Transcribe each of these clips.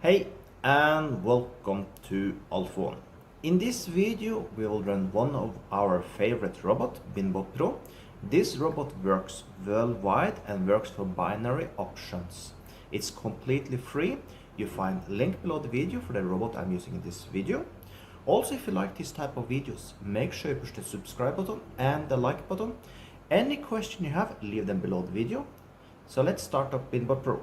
Hey and welcome to Alpha. In this video we will run one of our favorite robot, BinBotPro. This robot works worldwide and works for binary options. It's completely free. You find a link below the video for the robot I'm using in this video. Also, if you like this type of videos, make sure you push the subscribe button and the like button. Any question you have, leave them below the video. So let's start up BinBotPro.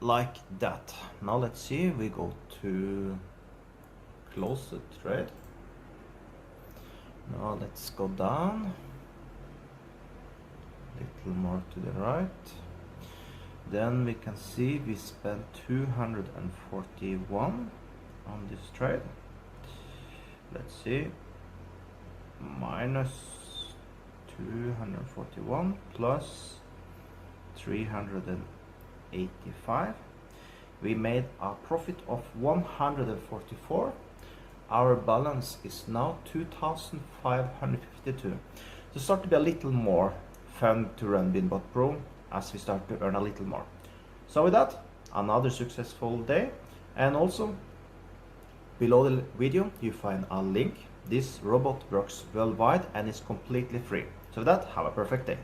like that. Now let's see, we go to close the trade. Now let's go down a little more to the right. Then we can see we spent 241 on this trade. Let's see, minus 241 plus 385. We made a profit of 144. Our balance is now 2,552. So start to be a little more fun to run BinBotPro as we start to earn a little more. So with that, another successful day. And also below the video you find a link. This robot works worldwide and is completely free. So with that, have a perfect day.